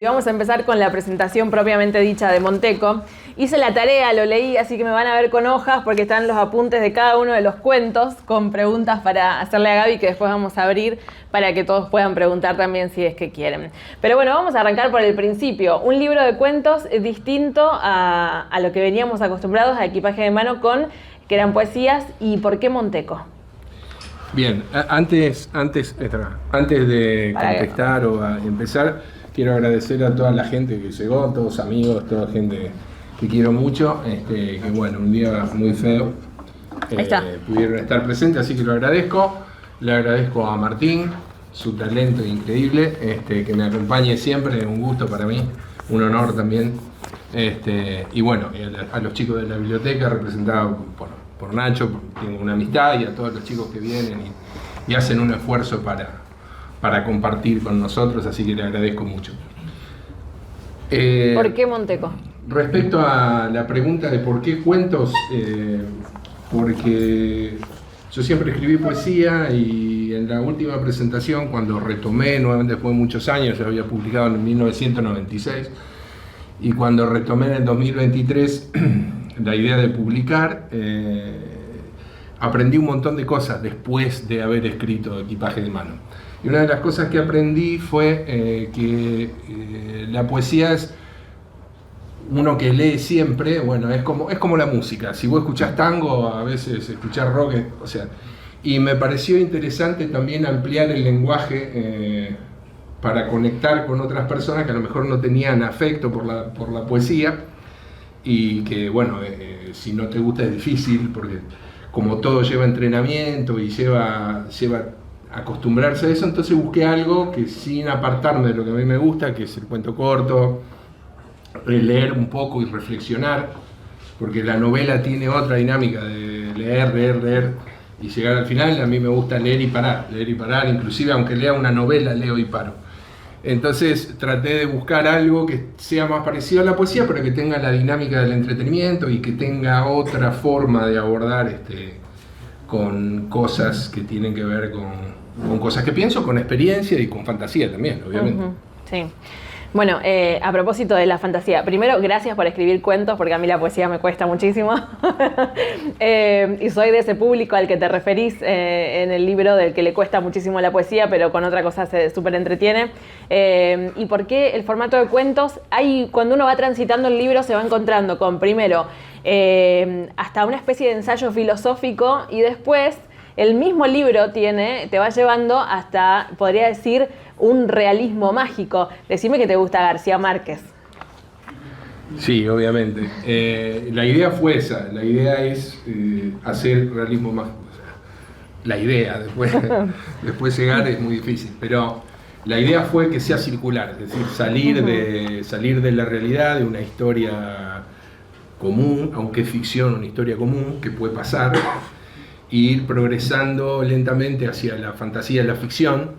Y vamos a empezar con la presentación propiamente dicha de Monteco. Hice la tarea, lo leí, así que me van a ver con hojas porque están los apuntes de cada uno de los cuentos con preguntas para hacerle a Gaby que después vamos a abrir para que todos puedan preguntar también si es que quieren. Pero bueno, vamos a arrancar por el principio. Un libro de cuentos distinto a lo que veníamos acostumbrados a Equipaje de Mano que eran poesías. ¿Y por qué Monteco? Bien, antes de contestar o a empezar, quiero agradecer a toda la gente que llegó, todos amigos, toda gente que quiero mucho, que bueno, un día muy feo pudieron estar presentes, así que lo agradezco. Le agradezco a Martín, su talento increíble, que me acompañe siempre, un gusto para mí, un honor también. Y bueno, a los chicos de la biblioteca, representados por Nacho, tengo una amistad, y a todos los chicos que vienen y hacen un esfuerzo para compartir con nosotros, así que le agradezco mucho. ¿Por qué Monteco? Respecto a la pregunta de por qué cuentos, porque yo siempre escribí poesía y en la última presentación, cuando retomé nuevamente después de muchos años, ya había publicado en 1996, y cuando retomé en el 2023 la idea de publicar, aprendí un montón de cosas después de haber escrito Equipaje de Mano. Y una de las cosas que aprendí fue que la poesía es uno que lee siempre, bueno, es como la música. Si vos escuchás tango, a veces escuchás rock, y me pareció interesante también ampliar el lenguaje para conectar con otras personas que a lo mejor no tenían afecto por la poesía, y que, bueno, si no te gusta es difícil, porque como todo lleva entrenamiento y lleva acostumbrarse a eso, entonces busqué algo que, sin apartarme de lo que a mí me gusta, que es el cuento corto, leer un poco y reflexionar, porque la novela tiene otra dinámica de leer y llegar al final. A mí me gusta leer y parar, inclusive aunque lea una novela, leo y paro. Entonces traté de buscar algo que sea más parecido a la poesía, pero que tenga la dinámica del entretenimiento y que tenga otra forma de abordar con cosas que tienen que ver con cosas que pienso, con experiencia y con fantasía también, obviamente. Sí. Bueno, a propósito de la fantasía, primero, gracias por escribir cuentos, porque a mí la poesía me cuesta muchísimo. Y soy de ese público al que te referís en el libro, del que le cuesta muchísimo la poesía, pero con otra cosa se súper entretiene. ¿Y por qué el formato de cuentos? Cuando uno va transitando el libro se va encontrando con, primero, hasta una especie de ensayo filosófico, y después el mismo libro te va llevando hasta, podría decir, un realismo mágico. Decime que te gusta García Márquez. Sí, obviamente. La idea fue esa. La idea es hacer realismo mágico. La idea, después llegar es muy difícil. Pero la idea fue que sea circular, es decir, salir de la realidad, de una historia común, aunque es ficción, una historia común que puede pasar, e ir progresando lentamente hacia la fantasía y la ficción,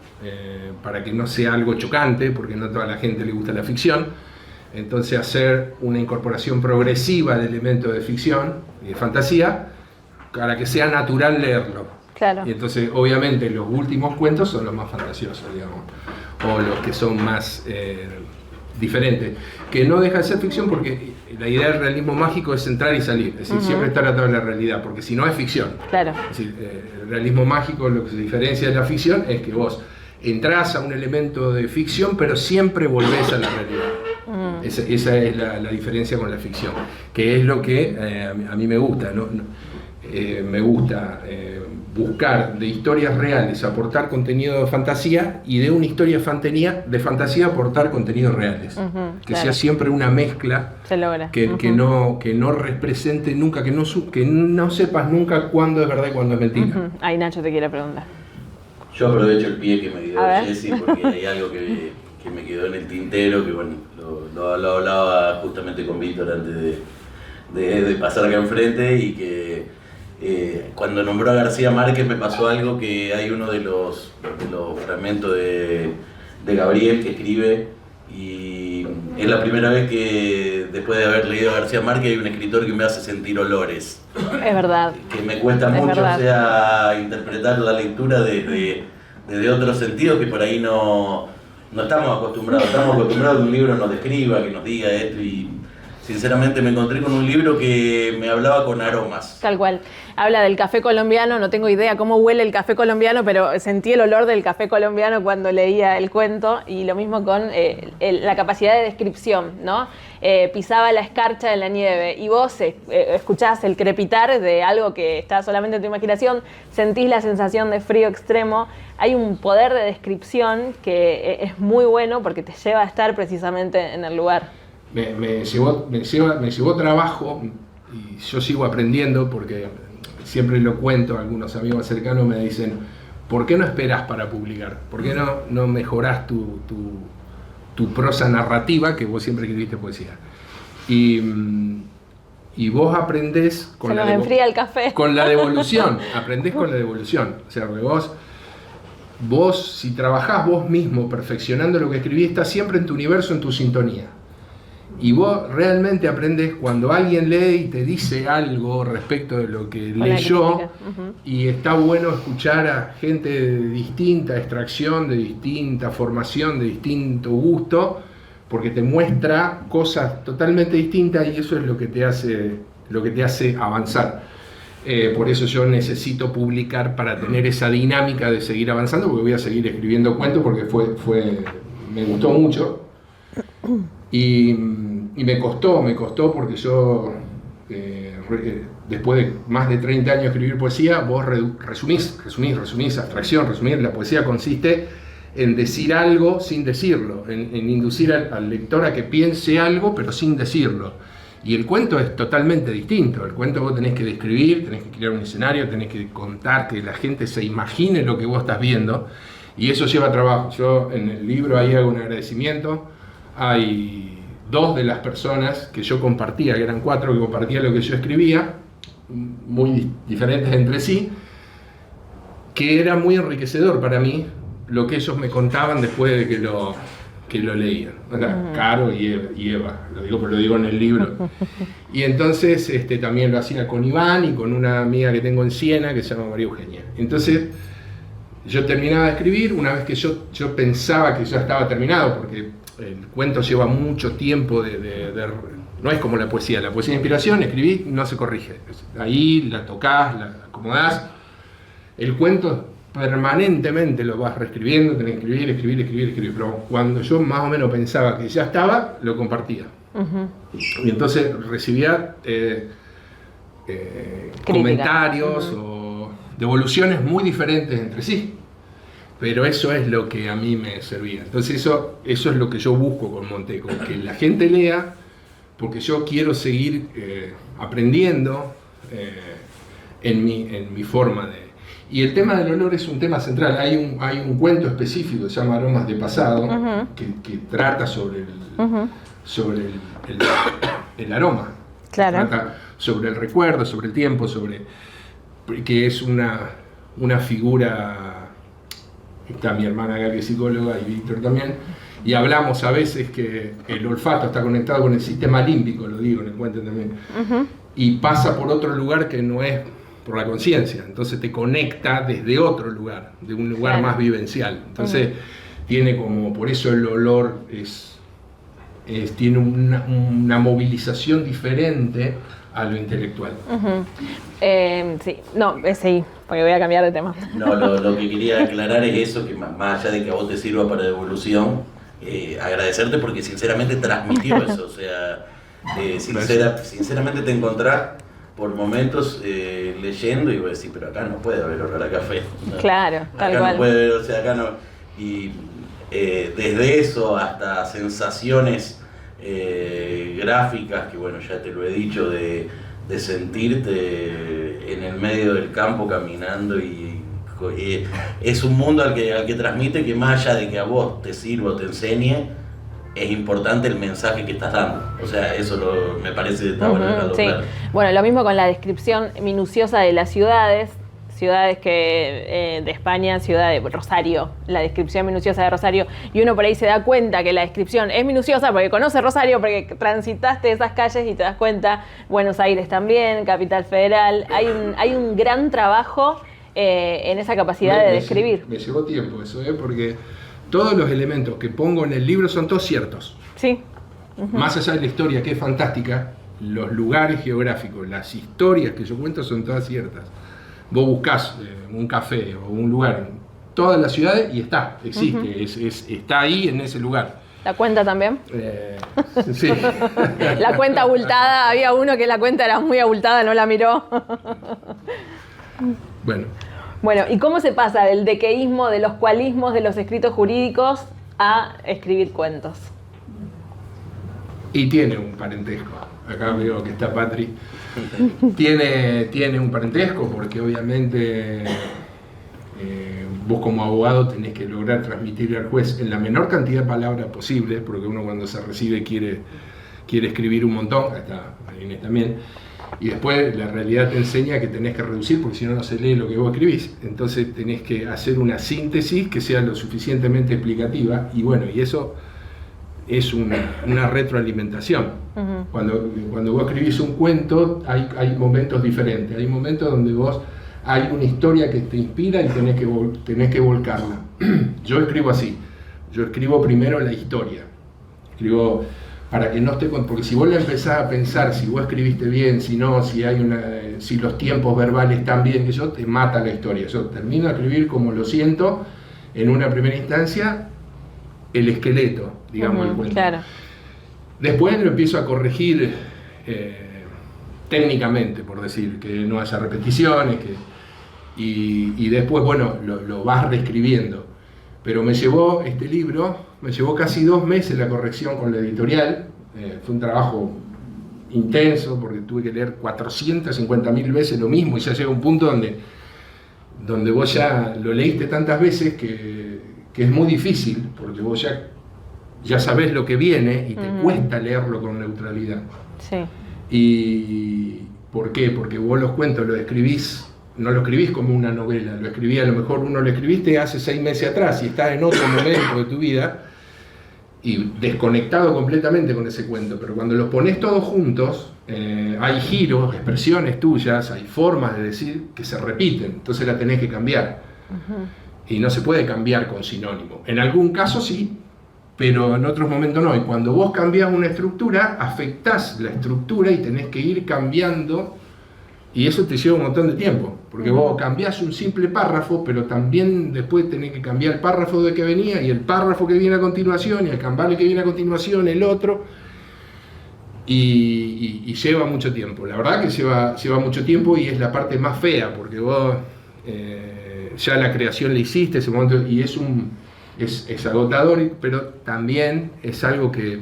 para que no sea algo chocante, porque no a toda la gente le gusta la ficción. Entonces hacer una incorporación progresiva de elementos de ficción y de fantasía para que sea natural leerlo. Claro. Y entonces, obviamente, los últimos cuentos son los más fantasiosos, digamos, o los que son más diferentes, que no deja de ser ficción, porque la idea del realismo mágico es entrar y salir, es decir, siempre estar atado a la realidad, porque si no es ficción. Claro. Es decir, el realismo mágico, lo que se diferencia de la ficción es que vos entrás a un elemento de ficción, pero siempre volvés a la realidad. Esa es la diferencia con la ficción, que es lo que a mí me gusta. Me gusta buscar de historias reales aportar contenido de fantasía, y de una historia de fantasía aportar contenidos reales. Que sea siempre una mezcla. Se logra. Que no represente nunca, que no sepas nunca cuándo es verdad y cuándo es mentira. Ahí Nacho te quiere preguntar. Yo aprovecho el pie que me dio Jessy, porque hay algo que me quedó en el tintero, que bueno, lo hablaba justamente con Víctor antes de pasar acá enfrente, y que cuando nombró a García Márquez me pasó algo, que hay uno de los fragmentos de Gabriel que escribe, y es la primera vez que después de haber leído a García Márquez hay un escritor que me hace sentir olores. Es verdad. Que me cuesta mucho, interpretar la lectura desde otros sentidos que por ahí no no estamos acostumbrados a que un libro nos describa, que nos diga esto, y sinceramente me encontré con un libro que me hablaba con aromas. Tal cual. Habla del café colombiano, no tengo idea cómo huele el café colombiano, pero sentí el olor del café colombiano cuando leía el cuento, y lo mismo con la capacidad de descripción, ¿no? Pisaba la escarcha de la nieve y vos escuchás el crepitar de algo que está solamente en tu imaginación, sentís la sensación de frío extremo. Hay un poder de descripción que es muy bueno porque te lleva a estar precisamente en el lugar. Me llevó trabajo, y yo sigo aprendiendo porque siempre lo cuento, algunos amigos cercanos me dicen, ¿por qué no esperás para publicar? ¿Por qué no mejorás tu prosa narrativa, que vos siempre escribiste poesía? Y vos aprendés con enfría el café. Con la devolución, aprendés con la devolución. O sea, vos si trabajás vos mismo perfeccionando lo que escribís, estás siempre en tu universo, en tu sintonía. Y vos realmente aprendés cuando alguien lee y te dice algo respecto de lo que leyó, y está bueno escuchar a gente de distinta extracción, de distinta formación, de distinto gusto, porque te muestra cosas totalmente distintas y eso es lo que te hace avanzar. Por eso yo necesito publicar para tener esa dinámica de seguir avanzando, porque voy a seguir escribiendo cuentos porque me gustó mucho. Y me costó porque yo, después de más de 30 años de escribir poesía, vos resumís, abstracción, la poesía consiste en decir algo sin decirlo, en inducir al lector a que piense algo pero sin decirlo. Y el cuento es totalmente distinto. El cuento vos tenés que describir, tenés que crear un escenario, tenés que contar, que la gente se imagine lo que vos estás viendo, y eso lleva trabajo. Yo en el libro ahí hago un agradecimiento. Hay 2 de las personas que yo compartía, que eran 4 que compartían lo que yo escribía, muy diferentes entre sí, que era muy enriquecedor para mí lo que ellos me contaban después de que lo leían. Caro y Eva, lo digo en el libro. Y entonces también lo hacía con Iván y con una amiga que tengo en Siena que se llama María Eugenia. Entonces yo terminaba de escribir, una vez que yo pensaba que ya estaba terminado, porque el cuento lleva mucho tiempo no es como la poesía de inspiración, escribí, no se corrige. Ahí la tocás, la acomodás. El cuento permanentemente lo vas reescribiendo, tenés que escribir. Pero cuando yo más o menos pensaba que ya estaba, lo compartía. Y entonces recibía comentarios o devoluciones muy diferentes entre sí. Pero eso es lo que a mí me servía. Entonces eso es lo que yo busco con Monteco, que la gente lea, porque yo quiero seguir aprendiendo en mi forma de... Y el tema del olor es un tema central. Hay un cuento específico que se llama Aromas de Pasado, que trata sobre el aroma. Claro. Trata sobre el recuerdo, sobre el tiempo, que es una figura... Está mi hermana acá que es psicóloga y Víctor también, y hablamos a veces que el olfato está conectado con el sistema límbico, lo digo en el cuento también, y pasa por otro lugar que no es por la conciencia, entonces te conecta desde otro lugar, de un lugar más vivencial. Entonces tiene como, por eso el olor tiene una movilización diferente a lo intelectual. Sí, porque voy a cambiar de tema. No, lo que quería aclarar es eso, que más allá de que a vos te sirva para devolución, agradecerte porque sinceramente transmitió eso, o sea, sinceramente te encontrás por momentos leyendo y vos decís, pero acá no puede haber olor a café. ¿No? Claro, tal acá cual. No puede haber, o sea, acá no. Y desde eso hasta sensaciones gráficas, que bueno, ya te lo he dicho, de sentirte en el medio del campo caminando y es un mundo al que transmite que más allá de que a vos te sirva o te enseñe, es importante el mensaje que estás dando. O sea, eso me parece que está bueno dejarlo claro. Bueno, lo mismo con la descripción minuciosa de las ciudades que de España, ciudad de Rosario, la descripción minuciosa de Rosario, y uno por ahí se da cuenta que la descripción es minuciosa porque conoce Rosario, porque transitaste esas calles y te das cuenta, Buenos Aires también, Capital Federal, hay un gran trabajo en esa capacidad de describir. Me llevó tiempo eso, porque todos los elementos que pongo en el libro son todos ciertos. Sí. Más allá de la historia, que es fantástica, los lugares geográficos, las historias que yo cuento son todas ciertas. Vos buscás un café o un lugar en todas las ciudades y existe, está ahí en ese lugar. ¿La cuenta también? Sí. La cuenta abultada, había uno que la cuenta era muy abultada, no la miró. Bueno, ¿y cómo se pasa del dequeísmo, de los cualismos, de los escritos jurídicos a escribir cuentos? Y tiene un parentesco. Acá veo que está Patri. Tiene un parentesco porque obviamente vos como abogado tenés que lograr transmitirle al juez en la menor cantidad de palabras posible, porque uno cuando se recibe quiere escribir un montón, está Inés también, y después la realidad te enseña que tenés que reducir porque si no, no se lee lo que vos escribís. Entonces tenés que hacer una síntesis que sea lo suficientemente explicativa y bueno, y eso es una retroalimentación. Cuando vos escribís un cuento hay momentos diferentes, hay momentos donde vos hay una historia que te inspira y tenés que volcarla. Yo escribo así, yo escribo primero la historia, escribo para que no esté porque si vos la empezás a pensar, si vos escribiste bien, si no, si los tiempos verbales están bien, eso te mata la historia. Yo termino de escribir como lo siento en una primera instancia, el esqueleto, digamos, el cuento. Claro. Después lo empiezo a corregir técnicamente, por decir, que no haya repeticiones, y después, bueno, lo vas reescribiendo. Pero este libro me llevó casi 2 meses la corrección con la editorial. Fue un trabajo intenso porque tuve que leer 450.000 veces lo mismo y ya llega un punto donde vos ya lo leíste tantas veces que es muy difícil porque vos ya sabés lo que viene y te cuesta leerlo con neutralidad. Sí. ¿Y por qué? Porque vos los cuentos los escribís, no lo escribís como una novela, lo escribí, a lo mejor uno lo escribiste hace 6 meses atrás y estás en otro momento de tu vida y desconectado completamente con ese cuento, pero cuando los pones todos juntos, hay giros, expresiones tuyas, hay formas de decir que se repiten, entonces la tenés que cambiar. Y no se puede cambiar con sinónimo. En algún caso sí, pero en otros momentos no. Y cuando vos cambiás una estructura, afectás la estructura y tenés que ir cambiando, y eso te lleva un montón de tiempo, porque vos cambiás un simple párrafo, pero también después tenés que cambiar el párrafo de que venía, y el párrafo que viene a continuación, y el cambale que viene a continuación, el otro, y lleva mucho tiempo. La verdad que lleva mucho tiempo y es la parte más fea, porque vos ya la creación la hiciste ese momento, y es agotador, pero también es algo que,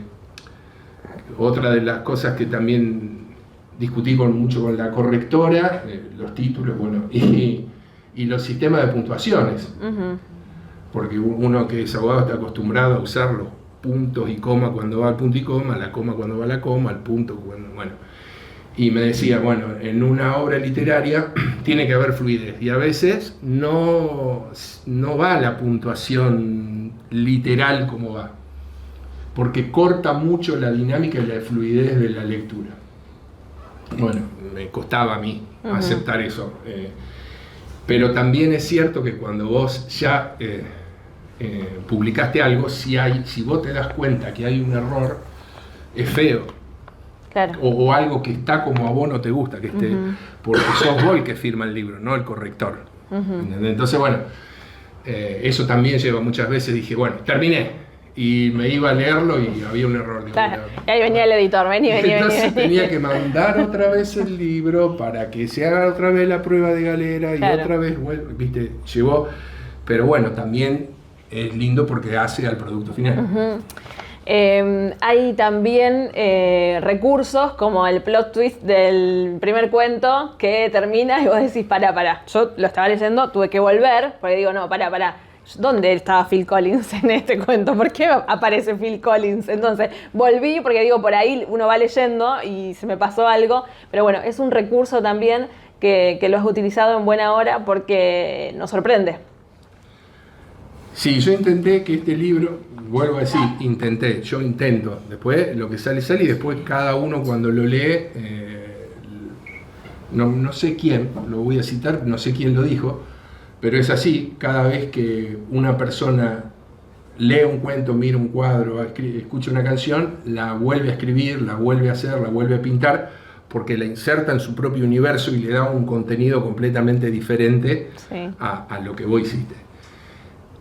otra de las cosas que también discutí mucho con la correctora, los títulos, bueno, y los sistemas de puntuaciones, porque uno que es abogado está acostumbrado a usar los puntos y coma cuando va al punto y coma, la coma cuando va a la coma, el punto cuando, bueno, y me decía, bueno, en una obra literaria tiene que haber fluidez, y a veces no va la puntuación literal como va, porque corta mucho la dinámica y la fluidez de la lectura. Bueno, me costaba a mí aceptar eso, pero también es cierto que cuando vos ya publicaste algo, si vos te das cuenta que hay un error, es feo. Claro. O algo que está como a vos no te gusta que esté, porque sos vos el que firma el libro, no el corrector. Entonces, bueno, eso también lleva muchas veces, dije, bueno, terminé. Y me iba a leerlo y había un error. Claro. Y ahí venía el editor, vení. Entonces tenía que mandar otra vez el libro para que se haga otra vez la prueba de galera y otra vez, bueno, viste, llevó. Pero bueno, también es lindo porque hace al producto final. Hay también recursos como el plot twist del primer cuento que termina y vos decís, pará. Yo lo estaba leyendo, tuve que volver porque digo, no, pará. ¿Dónde estaba Phil Collins en este cuento? ¿Por qué aparece Phil Collins? Entonces volví porque digo, por ahí uno va leyendo y se me pasó algo, pero bueno, es un recurso también que lo has utilizado en buena hora porque nos sorprende. Sí, yo intenté que este libro, vuelvo a decir, yo intento, después lo que sale y después cada uno cuando lo lee, no sé quién, lo voy a citar, no sé quién lo dijo, pero es así, cada vez que una persona lee un cuento, mira un cuadro, escucha una canción, la vuelve a escribir, la vuelve a hacer, la vuelve a pintar, porque la inserta en su propio universo y le da un contenido completamente diferente a lo que vos hiciste.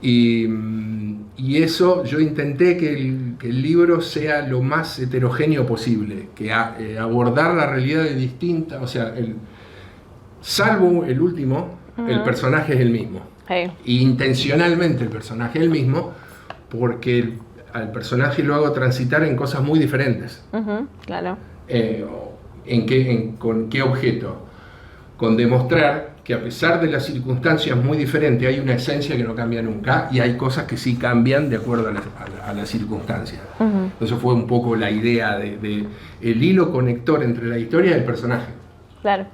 Y eso yo intenté que el libro sea lo más heterogéneo posible, que abordar la realidad de distintas, o sea, salvo el último, el personaje es el mismo. Y intencionalmente el personaje es el mismo, porque al personaje lo hago transitar en cosas muy diferentes. Claro. ¿Con qué objeto? Con demostrar que a pesar de las circunstancias muy diferentes, hay una esencia que no cambia nunca y hay cosas que sí cambian de acuerdo a las circunstancias. Eso fue un poco la idea de el hilo conector entre la historia y el personaje. Claro.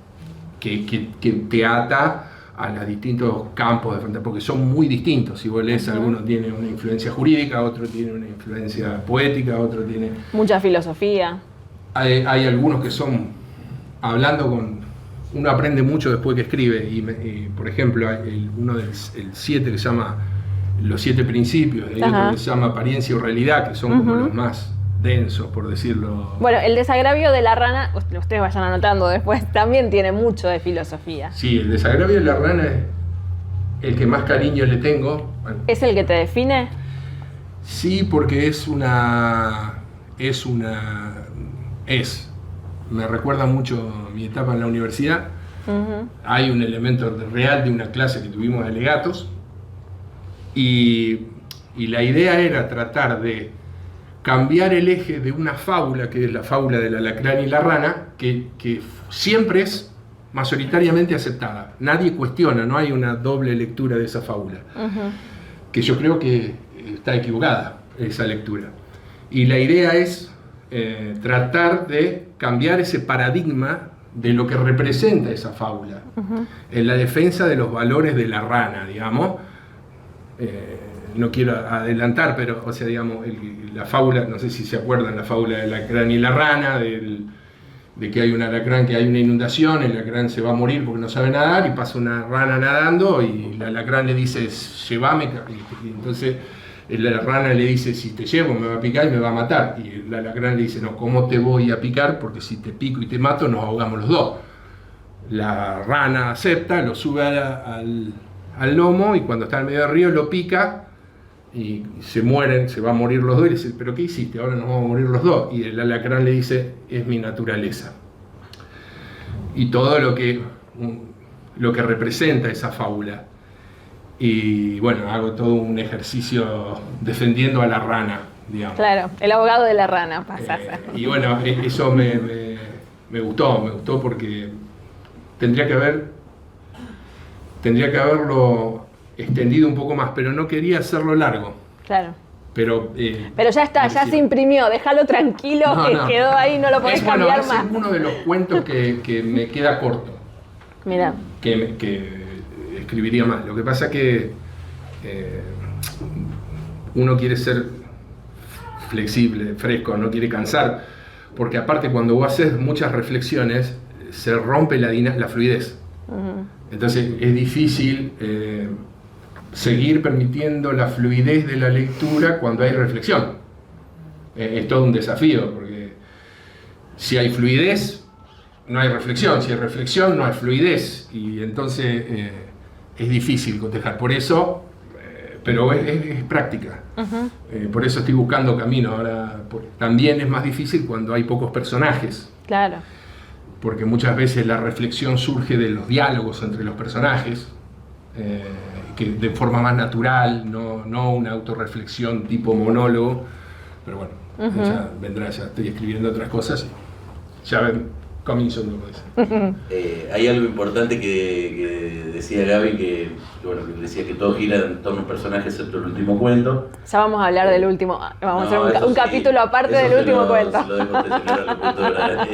Que te ata a los distintos campos de fantasía, porque son muy distintos. Si vos lees, algunos tienen una influencia jurídica, otro tiene una influencia poética, otro tiene... Mucha filosofía. Hay algunos que son, hablando con... Uno aprende mucho después que escribe, y por ejemplo, hay uno del 7 que se llama Los 7 Principios, y otro que se llama Apariencia o Realidad, que son como los más densos, por decirlo. Bueno, el desagravio de la rana, ustedes vayan anotando después, también tiene mucho de filosofía. Sí, el desagravio de la rana es el que más cariño le tengo. Bueno, ¿es el que te define? Sí, porque me recuerda mucho mi etapa en la universidad. Hay un elemento real de una clase que tuvimos de alegatos y la idea era tratar de cambiar el eje de una fábula, que es la fábula del alacrán y la rana, que siempre es mayoritariamente aceptada. Nadie cuestiona, no hay una doble lectura de esa fábula. Que yo creo que está equivocada esa lectura. Y la idea es tratar de cambiar ese paradigma de lo que representa esa fábula, en la defensa de los valores de la rana, digamos. No quiero adelantar, pero, o sea, digamos, la fábula, no sé si se acuerdan, la fábula del alacrán y la rana, de que hay un alacrán, que hay una inundación, el alacrán se va a morir porque no sabe nadar, y pasa una rana nadando, y el alacrán le dice, llévame, y entonces la rana le dice, si te llevo me va a picar y me va a matar. Y el alacrán le dice, no, ¿cómo te voy a picar? Porque si te pico y te mato, nos ahogamos los dos. La rana acepta, lo sube al lomo, y cuando está en medio del río lo pica, y se mueren, se van a morir los dos, y le dice, ¿pero qué hiciste? Ahora nos vamos a morir los dos. Y el alacrán le dice, es mi naturaleza. Y todo lo que representa esa fábula. Y bueno, hago todo un ejercicio defendiendo a la rana, digamos. Claro, el abogado de la rana pasa a ser. Y bueno, eso me gustó porque tendría que haberlo extendido un poco más, pero no quería hacerlo largo. Claro. Pero ya está, ya se imprimió, déjalo tranquilo, quedó ahí, no lo podés cambiar más. Es uno de los cuentos que me queda corto. Mira. Que escribiría más. Lo que pasa es que uno quiere ser flexible, fresco, no quiere cansar, porque aparte cuando vos haces muchas reflexiones se rompe la fluidez. Entonces es difícil seguir permitiendo la fluidez de la lectura cuando hay reflexión. Es todo un desafío, porque si hay fluidez no hay reflexión, si hay reflexión no hay fluidez, y entonces es difícil cotejar. Por eso, pero es práctica. Por eso estoy buscando camino. Ahora también es más difícil cuando hay pocos personajes. Claro. Porque muchas veces la reflexión surge de los diálogos entre los personajes, que de forma más natural, no una autorreflexión tipo monólogo. Pero bueno, ya vendrá, ya estoy escribiendo otras cosas. Ya ven. Hay algo importante que decía Gaby, que decía que todo gira en torno a un personaje excepto el último cuento. Ya vamos a hablar del último, vamos a hacer un capítulo aparte del último cuento. Se lo dejo a la locutora.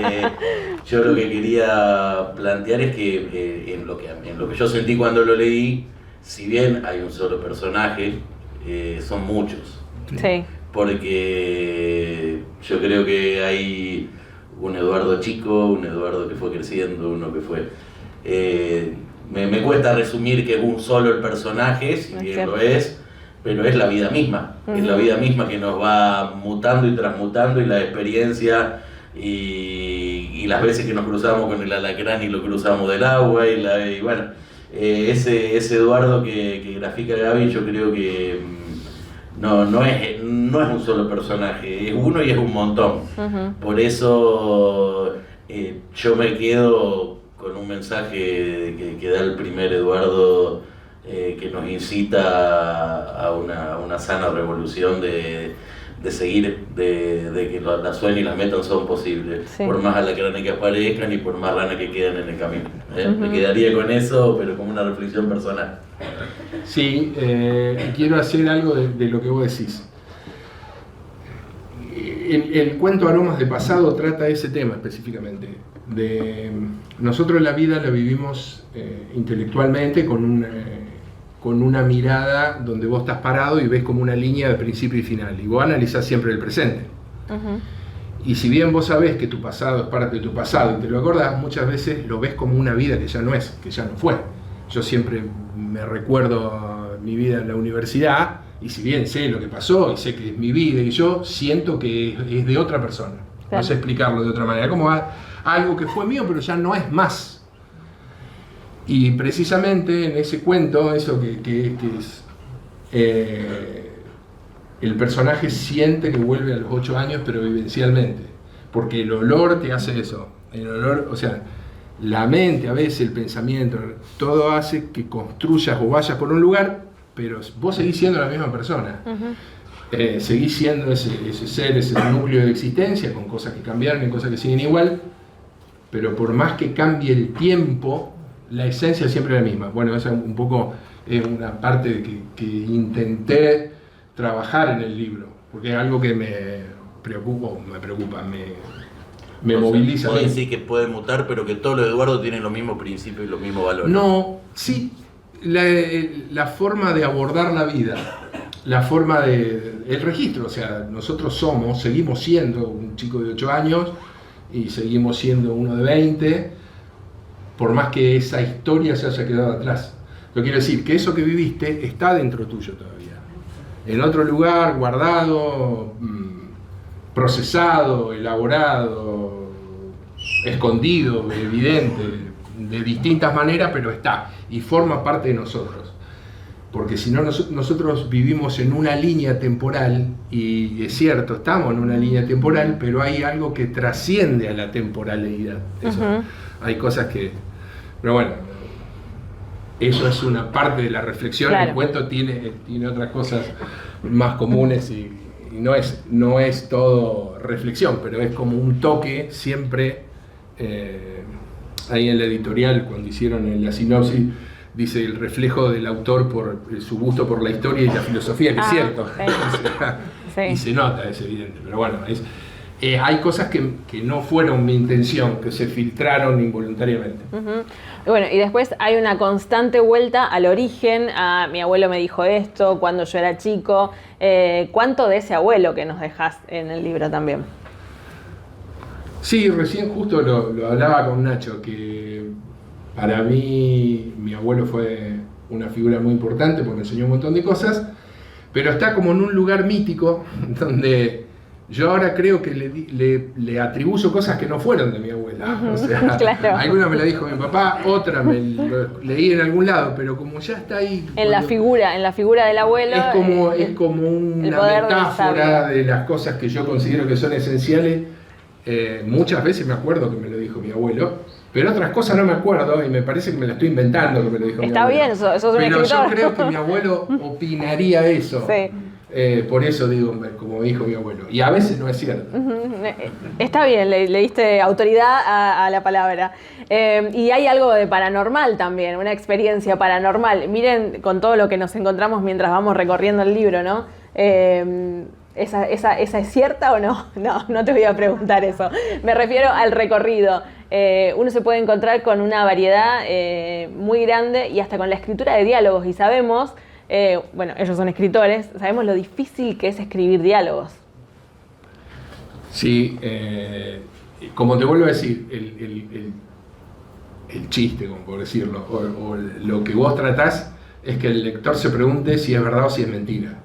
Yo lo que quería plantear es que en lo que yo sentí cuando lo leí, si bien hay un solo personaje, son muchos. Sí. Porque yo creo que hay un Eduardo chico, un Eduardo que fue creciendo, uno que fue... me cuesta resumir que es un solo el personaje, si bien lo es, pero es la vida misma, es la vida misma que nos va mutando y transmutando, y la experiencia y las veces que nos cruzamos con el alacrán y lo cruzamos del agua, y bueno, ese Eduardo que grafica Gaby, yo creo que no es un solo personaje, es uno y es un montón. Por eso yo me quedo con un mensaje que da el primer Eduardo, que nos incita a una sana revolución de seguir, de que las sueños y las metas son posibles, sí, por más alacranes que aparezcan y por más ranas que queden en el camino. Me quedaría con eso, pero como una reflexión personal. Sí, quiero hacer algo de lo que vos decís. El cuento Aromas de Pasado trata ese tema específicamente. Nosotros la vida la vivimos intelectualmente con una mirada donde vos estás parado y ves como una línea de principio y final, y vos analizás siempre el presente. Y si bien vos sabés que tu pasado es parte de tu pasado y te lo acordás, muchas veces lo ves como una vida que ya no es, que ya no fue. Yo siempre me recuerdo mi vida en la universidad, y si bien sé lo que pasó y sé que es mi vida, y yo siento que es de otra persona. Claro. No sé explicarlo de otra manera, como algo que fue mío pero ya no es más. Y precisamente en ese cuento, eso que es, el personaje siente que vuelve a los 8 años, pero vivencialmente, porque el olor te hace eso. El olor, o sea, la mente a veces, el pensamiento, todo hace que construyas o vayas por un lugar, pero vos seguís siendo la misma persona. Seguís siendo ese ser, ese núcleo de existencia, con cosas que cambiaron y cosas que siguen igual, pero por más que cambie el tiempo, la esencia siempre es la misma. Bueno, esa un poco es una parte que intenté trabajar en el libro, porque es algo que me preocupa, me moviliza. Puedo decir que puede mutar, pero que todos los Eduardo tienen los mismos principios y los mismos valores. No, sí, la forma de abordar la vida, la forma el registro, o sea, nosotros seguimos siendo un chico de 8 años y seguimos siendo uno de 20, por más que esa historia se haya quedado atrás. Yo quiero decir que eso que viviste está dentro tuyo todavía, en otro lugar, guardado, procesado, elaborado, escondido, evidente, de distintas maneras, pero está y forma parte de nosotros. Porque si no, nosotros vivimos en una línea temporal, y es cierto, estamos en una línea temporal, pero hay algo que trasciende a la temporalidad. Eso, hay cosas que... Pero bueno, eso es una parte de la reflexión. Claro. El cuento tiene otras cosas más comunes y no es todo reflexión, pero es como un toque siempre. Ahí en la editorial, cuando hicieron la sinopsis, dice el reflejo del autor por su gusto por la historia y la filosofía, que es cierto. Sí. Y se nota, es evidente. Pero bueno, hay cosas que no fueron mi intención, que se filtraron involuntariamente. Y bueno, y después hay una constante vuelta al origen, a mi abuelo me dijo esto, cuando yo era chico. ¿Cuánto de ese abuelo que nos dejás en el libro también? Sí, recién justo lo hablaba con Nacho, que para mí mi abuelo fue una figura muy importante porque me enseñó un montón de cosas, pero está como en un lugar mítico donde yo ahora creo que le atribuyo cosas que no fueron de mi abuela. O sea, claro. Alguna me la dijo mi papá, otra lo leí en algún lado, pero como ya está ahí... En la figura del abuelo... Es como una metáfora de las cosas que yo considero que son esenciales. Muchas veces me acuerdo que me lo dijo mi abuelo, pero otras cosas no me acuerdo y me parece que me lo estoy inventando que me lo dijo mi abuelo. Está bien, eso es un pero escritor. Yo creo que mi abuelo opinaría eso. Sí. Por eso digo, como dijo mi abuelo. Y a veces no es cierto. Está bien, le diste autoridad a la palabra. Y hay algo de paranormal también, una experiencia paranormal. Miren con todo lo que nos encontramos mientras vamos recorriendo el libro, ¿no? ¿Esa es cierta o no? No te voy a preguntar eso. Me refiero al recorrido. Uno se puede encontrar con una variedad muy grande y hasta con la escritura de diálogos. Y sabemos, bueno, ellos son escritores, sabemos lo difícil que es escribir diálogos. Sí, como te vuelvo a decir, el chiste, como por decirlo, o lo que vos tratás, es que el lector se pregunte si es verdad o si es mentira.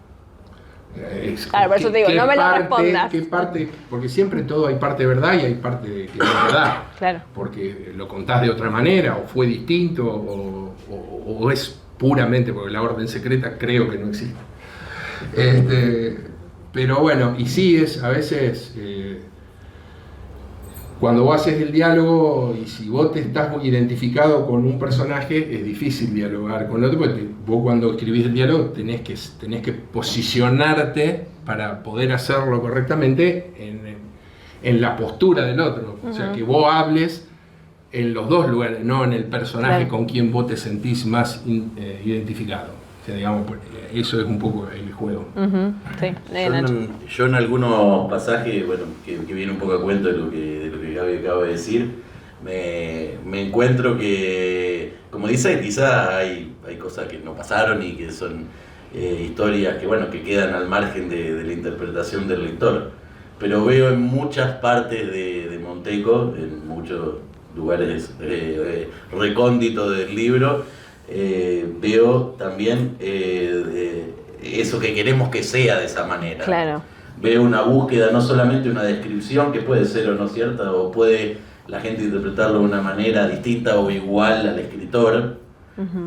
Claro, por eso te digo, no me lo respondas. ¿Qué parte? Porque siempre en todo hay parte de verdad y hay parte que no es verdad. Claro. Porque lo contás de otra manera, o fue distinto, o es puramente, porque la orden secreta creo que no existe. Pero bueno, y sí, es a veces... cuando vos haces el diálogo y si vos te estás identificado con un personaje, es difícil dialogar con el otro, porque vos cuando escribís el diálogo tenés que posicionarte para poder hacerlo correctamente en la postura del otro. O sea, que vos hables en los dos lugares, no en el personaje con quien vos te sentís más identificado. O sea, digamos, eso es un poco el juego. Sí, yo en algunos pasajes, bueno, que viene un poco a cuento de lo que Gaby acaba de decir, me encuentro que, como dice, quizás hay cosas que no pasaron y que son historias que, bueno, que quedan al margen de la interpretación del lector. Pero veo en muchas partes de Monteco, en muchos lugares recónditos del libro, veo también eso que queremos que sea de esa manera. Claro. Veo una búsqueda, no solamente una descripción que puede ser o no cierta, o puede la gente interpretarlo de una manera distinta o igual al escritor,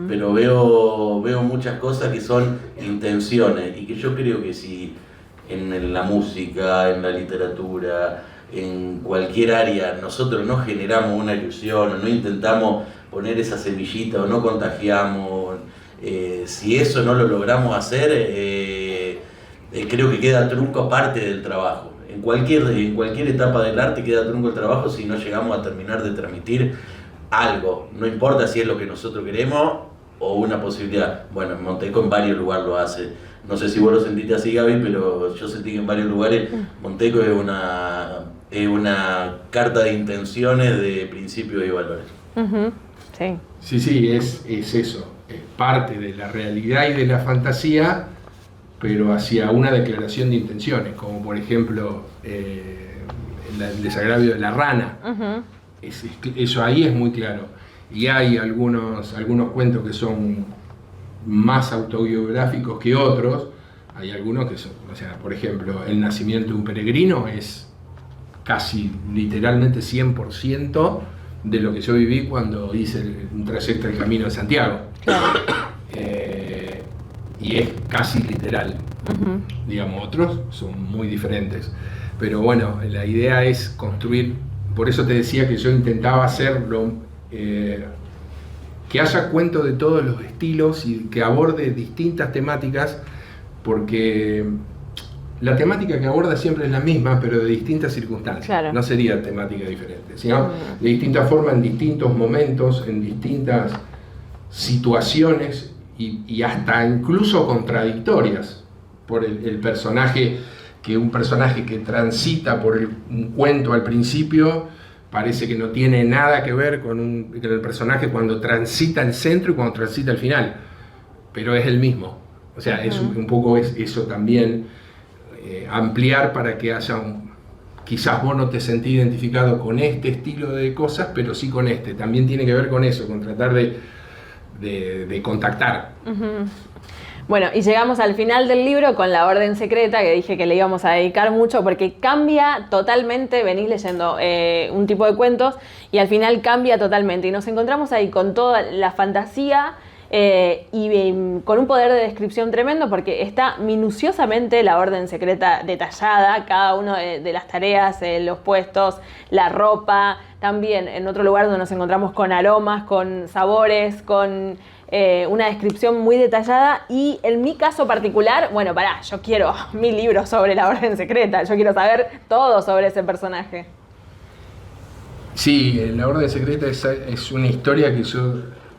pero veo muchas cosas que son intenciones y que yo creo que si en la música, en la literatura, en cualquier área nosotros no generamos una ilusión o no intentamos poner esa semillita o no contagiamos, si eso no lo logramos hacer, creo que queda trunco parte del trabajo. En cualquier etapa del arte queda trunco el trabajo si no llegamos a terminar de transmitir algo, no importa si es lo que nosotros queremos o una posibilidad. Bueno, en Monteco en varios lugares lo hace. No sé si vos lo sentiste así, Gaby, pero yo sentí que en varios lugares Monteco es una carta de intenciones, de principios y valores. Sí. Sí, es eso. Es parte de la realidad y de la fantasía, pero hacia una declaración de intenciones, como por ejemplo el desagravio de la rana. Eso ahí es muy claro. Y hay algunos cuentos que son más autobiográficos que otros. Hay algunos que son, o sea, por ejemplo, El nacimiento de un peregrino es casi literalmente 100% de lo que yo viví cuando hice un trayecto del Camino de Santiago. Claro. Y es casi literal. Digamos, otros son muy diferentes. Pero bueno, la idea es construir, por eso te decía que yo intentaba hacerlo, que haya cuentos de todos los estilos y que aborde distintas temáticas, porque la temática que aborda siempre es la misma, pero de distintas circunstancias. Claro. No sería temática diferente, sino de distinta forma, en distintos momentos, en distintas situaciones y hasta incluso contradictorias por el personaje, que un personaje que transita por un cuento al principio parece que no tiene nada que ver con el personaje cuando transita el centro y cuando transita el final, pero es el mismo. O sea, es un poco eso también, ampliar para que haya quizás vos no te sentís identificado con este estilo de cosas, pero sí con este. También tiene que ver con eso, con tratar de contactar. Bueno, y llegamos al final del libro con La Orden Secreta, que dije que le íbamos a dedicar mucho porque cambia totalmente, venís leyendo un tipo de cuentos y al final cambia totalmente. Y nos encontramos ahí con toda la fantasía y con un poder de descripción tremendo porque está minuciosamente La Orden Secreta detallada, cada una de las tareas, los puestos, la ropa, también en otro lugar donde nos encontramos con aromas, con sabores, con una descripción muy detallada. Y en mi caso particular, bueno, yo quiero mi libro sobre La Orden Secreta, yo quiero saber todo sobre ese personaje. Sí, La Orden Secreta es una historia que yo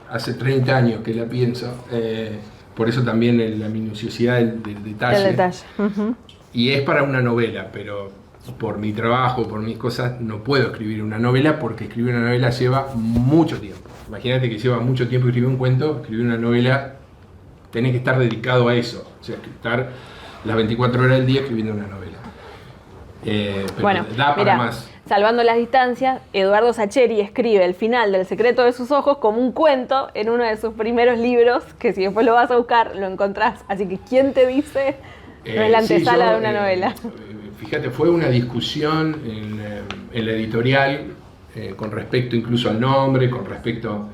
hace 30 años que la pienso, por eso también la minuciosidad del detalle. El detalle. Y es para una novela, pero por mi trabajo, por mis cosas, no puedo escribir una novela porque escribir una novela lleva mucho tiempo. Imagínate que lleva mucho tiempo escribir un cuento, escribir una novela, tenés que estar dedicado a eso, o sea, estar las 24 horas del día escribiendo una novela. Bueno, da para mira, más. Salvando las distancias, Eduardo Sacheri escribe el final del Secreto de sus ojos como un cuento en uno de sus primeros libros, que si después lo vas a buscar, lo encontrás. Así que, ¿quién te dice? No es la antesala de una novela. Fíjate, fue una discusión en la editorial con respecto incluso al nombre, con respecto...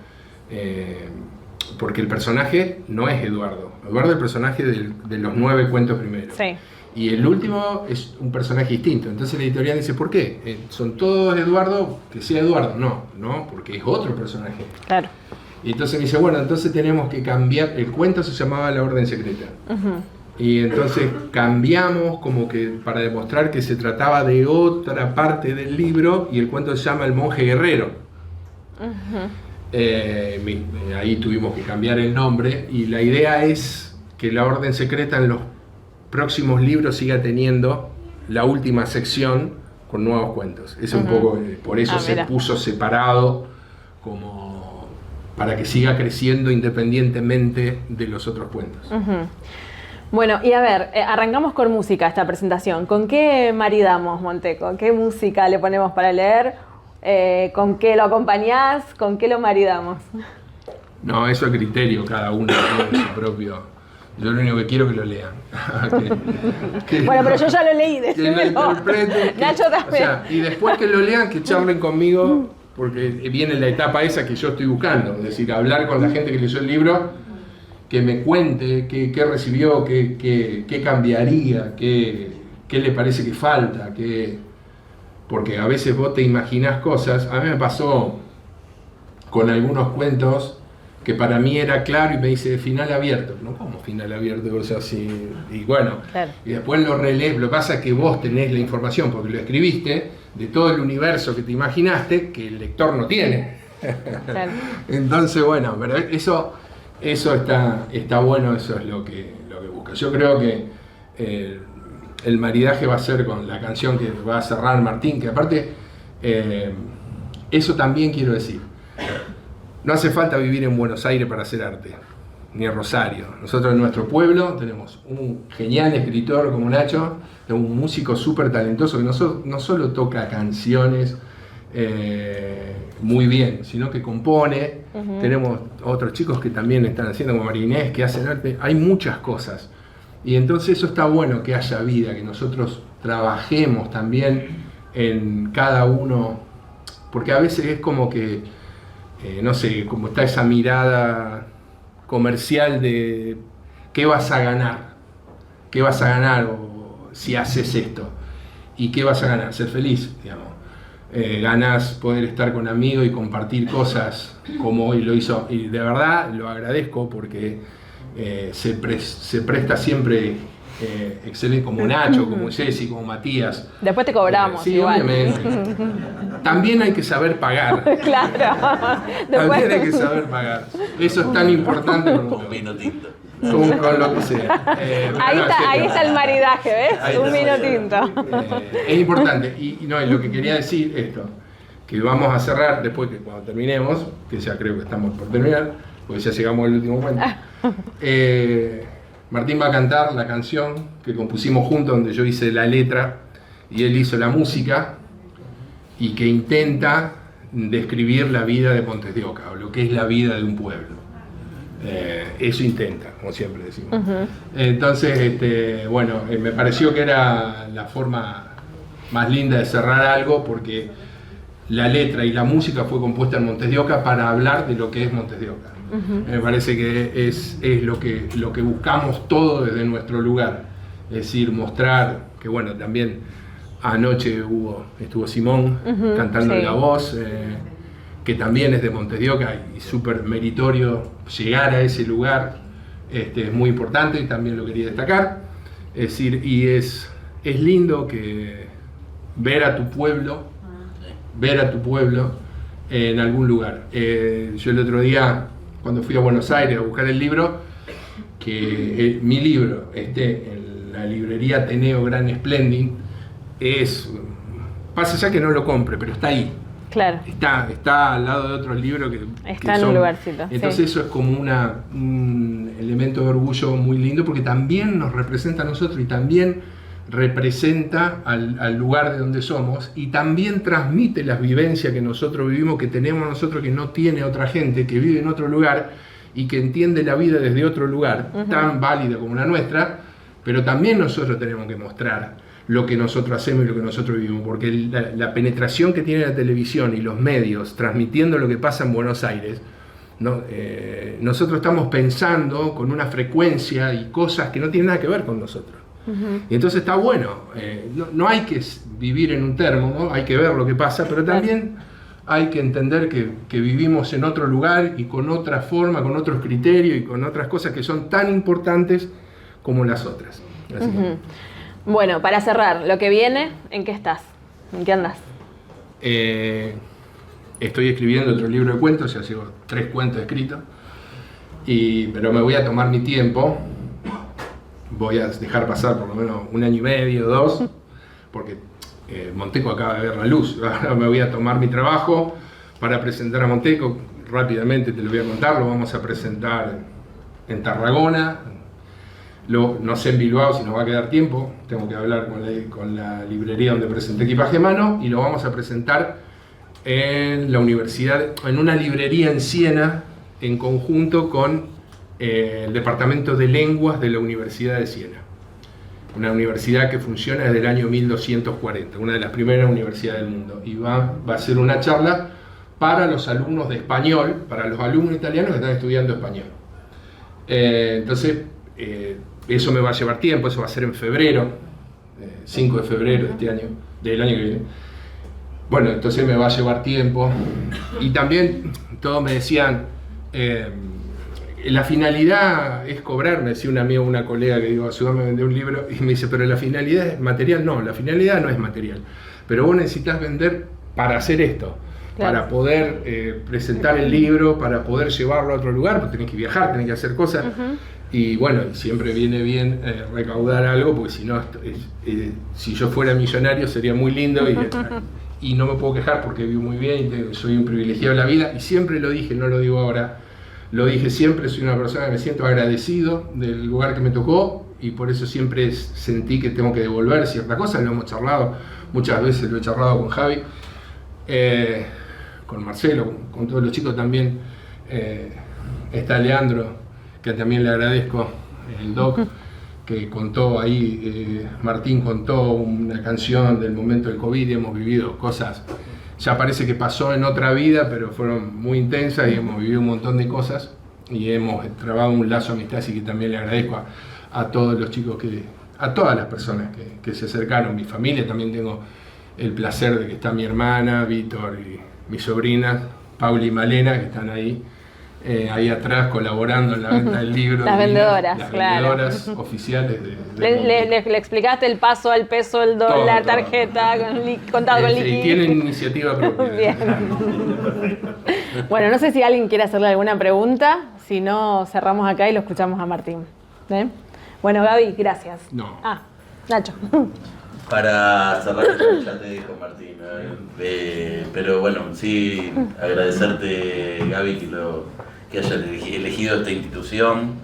porque el personaje no es Eduardo. Eduardo es el personaje de los 9 cuentos primeros. Sí. Y el último es un personaje distinto. Entonces la editorial dice, ¿por qué? ¿Son todos Eduardo? Que sea Eduardo. No, porque es otro personaje. Claro. Y entonces me dice, bueno, entonces tenemos que cambiar. El cuento se llamaba La Orden Secreta. Y entonces cambiamos como que para demostrar que se trataba de otra parte del libro y el cuento se llama El Monje Guerrero. Ahí tuvimos que cambiar el nombre y la idea es que La Orden Secreta en los próximos libros siga teniendo la última sección con nuevos cuentos. Es un poco, por eso se puso separado como para que siga creciendo independientemente de los otros cuentos. Bueno, y a ver, arrancamos con música esta presentación. ¿Con qué maridamos, Monteco? ¿Qué música le ponemos para leer? ¿Con qué lo acompañás? ¿Con qué lo maridamos? No, eso es criterio, cada uno tiene su propio... Yo lo único que quiero es que lo lean. Bueno, pero yo ya lo leí, que lo interpreten. Nacho también. O sea, y después que lo lean, que charlen conmigo, porque viene la etapa esa que yo estoy buscando. Es decir, hablar con la gente que leyó el libro, que me cuente qué recibió, qué cambiaría, qué le parece que falta, porque a veces vos te imaginás cosas. A mí me pasó con algunos cuentos que para mí era claro y me dice final abierto. No, ¿cómo final abierto? O sea, sí, y bueno, claro. Y después lo relees. Lo que pasa es que vos tenés la información, porque lo escribiste, de todo el universo que te imaginaste, que el lector no tiene. Claro. Entonces, bueno, pero eso está bueno, eso es lo que busca. Yo creo que el maridaje va a ser con la canción que va a cerrar Martín, que aparte, eso también quiero decir. No hace falta vivir en Buenos Aires para hacer arte, ni en Rosario. Nosotros en nuestro pueblo tenemos un genial escritor como Nacho, un músico súper talentoso que no solo toca canciones muy bien, sino que compone. Tenemos otros chicos que también están haciendo, como Marinés, que hacen arte. Hay muchas cosas. Y entonces eso está bueno, que haya vida, que nosotros trabajemos también en cada uno, porque a veces es como que no sé, como está esa mirada comercial de qué vas a ganar o si haces esto, y qué vas a ganar, ser feliz, digamos. Ganás poder estar con amigos y compartir cosas como hoy lo hizo, y de verdad lo agradezco porque se presta siempre excelente, como Nacho, como Jessy, como Matías. Después te cobramos. Sí, igual. Obviamente. También hay que saber pagar. Claro. También hay que saber pagar. Eso es tan importante como un vino tinto. Con lo que sea. Ahí está el maridaje, ¿ves? Un vino tinto. Es importante. Y lo que quería decir esto, que vamos a cerrar después que cuando terminemos, que ya creo que estamos por terminar, porque ya llegamos al último cuento. Martín va a cantar la canción que compusimos juntos, donde yo hice la letra y él hizo la música, y que intenta describir la vida de Montes de Oca, o lo que es la vida de un pueblo. Eso intenta, como siempre decimos. Entonces, bueno, me pareció que era la forma más linda de cerrar algo, porque la letra y la música fue compuesta en Montes de Oca para hablar de lo que es Montes de Oca. Me parece que es lo que buscamos todo desde nuestro lugar. Es decir, mostrar que, bueno, también anoche estuvo Simón cantando la voz, que también es de Montes de Oca, y súper meritorio llegar a ese lugar. Es muy importante y también lo quería destacar. Es decir, y es lindo que ver a tu pueblo en algún lugar. Yo el otro día, cuando fui a Buenos Aires a buscar el libro, que mi libro esté en la librería Ateneo Gran Splendid, pasa ya que no lo compre, pero está ahí. Claro. Está al lado de otros libros que está en un lugarcito. Entonces eso es como un elemento de orgullo muy lindo, porque también nos representa a nosotros y también representa al lugar de donde somos y también transmite las vivencias que nosotros vivimos, que tenemos nosotros, que no tiene otra gente, que vive en otro lugar y que entiende la vida desde otro lugar, tan válida como la nuestra, pero también nosotros tenemos que mostrar lo que nosotros hacemos y lo que nosotros vivimos, porque la penetración que tiene la televisión y los medios transmitiendo lo que pasa en Buenos Aires, ¿no? Nosotros estamos pensando con una frecuencia y cosas que no tienen nada que ver con nosotros. Y entonces está bueno, no hay que vivir en un termo, ¿no? Hay que ver lo que pasa, pero también hay que entender que vivimos en otro lugar y con otra forma, con otros criterios y con otras cosas que son tan importantes como las otras. Así que, bueno, para cerrar, lo que viene, ¿en qué estás? ¿En qué andas? Estoy escribiendo otro libro de cuentos, ya llevo 3 cuentos escritos, pero me voy a tomar mi tiempo. Voy a dejar pasar por lo menos 1 año y medio, 2, porque Monteco acaba de ver la luz. Ahora me voy a tomar mi trabajo para presentar a Monteco. Rápidamente te lo voy a contar, lo vamos a presentar en Tarragona, no sé en Bilbao si nos va a quedar tiempo, tengo que hablar con la librería donde presenté Equipaje de Mano, y lo vamos a presentar en la universidad, en una librería en Siena, en conjunto con el Departamento de Lenguas de la Universidad de Siena. Una universidad que funciona desde el año 1240, una de las primeras universidades del mundo. Y va a ser una charla para los alumnos de español, para los alumnos italianos que están estudiando español. Entonces, eso me va a llevar tiempo, eso va a ser en febrero, 5 de febrero de este año, del año que viene. Bueno, entonces me va a llevar tiempo. Y también todos me decían, la finalidad es cobrar, me decía un amigo, una colega que digo, ayúdame a vender un libro, y me dice, pero la finalidad es material. No, la finalidad no es material, pero vos necesitas vender para hacer esto, claro, para poder presentar el libro, para poder llevarlo a otro lugar, porque tenés que viajar, tenés que hacer cosas, y bueno, siempre viene bien recaudar algo, porque si no, si yo fuera millonario sería muy lindo, y no me puedo quejar porque vivo muy bien y soy un privilegiado de la vida, y siempre lo dije, no lo digo ahora, lo dije siempre, soy una persona que me siento agradecido del lugar que me tocó, y por eso siempre sentí que tengo que devolver ciertas cosas. Lo hemos charlado muchas veces, lo he charlado con Javi, con Marcelo, con todos los chicos también. Está Leandro, que también le agradezco, el doc, que contó ahí, Martín contó una canción del momento del COVID, y hemos vivido cosas, ya parece que pasó en otra vida, pero fueron muy intensas y hemos vivido un montón de cosas y hemos trabado un lazo de amistad, así que también le agradezco a todos los chicos, a todas las personas que se acercaron. Mi familia, también tengo el placer de que está mi hermana, Víctor, y mi sobrina, Paula y Malena, que están ahí atrás colaborando en la venta del libro. Las vendedoras, las claro. vendedoras oficiales le explicaste el paso al peso, el dólar, todo, tarjeta, contado con liquidez. Y tienen iniciativa propia. Bien. Bueno, no sé si alguien quiere hacerle alguna pregunta, si no cerramos acá y lo escuchamos a Martín. Bueno, Gaby, gracias. No. Nacho. Para cerrar, ya te dijo Martín, pero bueno, sí, agradecerte, Gaby, que hayas elegido esta institución,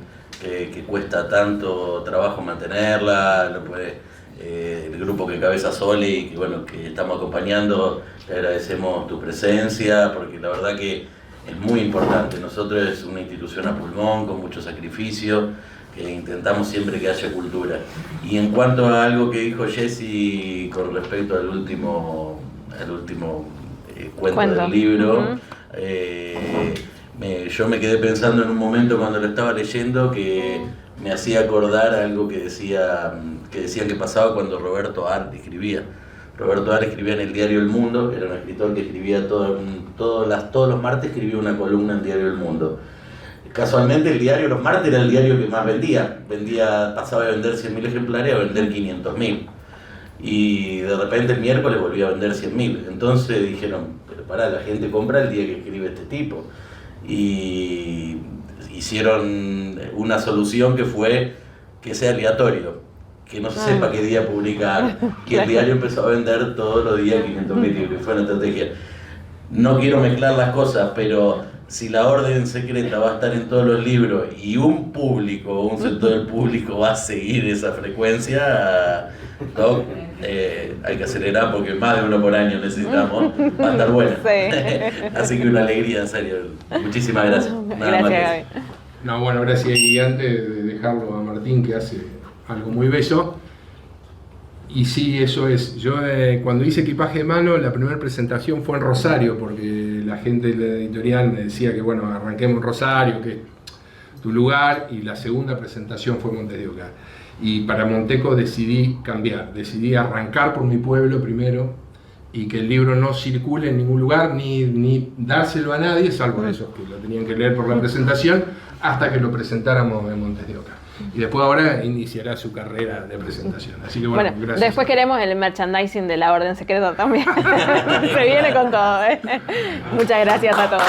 que cuesta tanto trabajo mantenerla, el grupo que cabeza Sole, y que bueno, que estamos acompañando, te agradecemos tu presencia, porque la verdad que es muy importante. Nosotros es una institución a pulmón, con mucho sacrificio, que intentamos siempre que haya cultura. Y en cuanto a algo que dijo Jessy con respecto al último cuento del libro, yo me quedé pensando en un momento cuando lo estaba leyendo que me hacía acordar algo que decían que pasaba cuando Roberto Art escribía. Roberto Art escribía en el diario El Mundo, era un escritor que escribía todos los martes, escribía una columna en Diario El Mundo. Casualmente el diario Los Martes era el diario que más vendía, pasaba de vender 100.000 ejemplares a vender 500.000. Y de repente el miércoles volvía a vender 100.000. Entonces dijeron, pero pará, la gente compra el día que escribe este tipo. Y hicieron una solución que fue que sea aleatorio, que no se sepa qué día publicar, que el diario empezó a vender todos los días 500.000 libros. Fue una estrategia. No quiero mezclar las cosas, pero si la orden secreta va a estar en todos los libros y un sector del público va a seguir esa frecuencia, Doc, hay que acelerar porque más de uno por año necesitamos. Va a estar bueno. Sí. Así que una alegría, en serio. Muchísimas gracias. Nada más que Gracias, eso. Gaby. No, bueno, gracias. Y antes de dejarlo a Martín, que hace algo muy bello. Y sí, eso es. Yo cuando hice equipaje de mano, la primera presentación fue en Rosario, porque la gente de la editorial me decía que, bueno, arranquemos en Rosario, que es tu lugar, y la segunda presentación fue en Montes de Oca. Y para Monteco decidí cambiar, decidí arrancar por mi pueblo primero, y que el libro no circule en ningún lugar, ni dárselo a nadie, salvo a esos que lo tenían que leer por la presentación, hasta que lo presentáramos en Montes de Oca. Y después ahora iniciará su carrera de presentación. Así que bueno, gracias. Después queremos el merchandising de la Orden Secreta también. Se viene con todo, ¿eh? Muchas gracias a todos.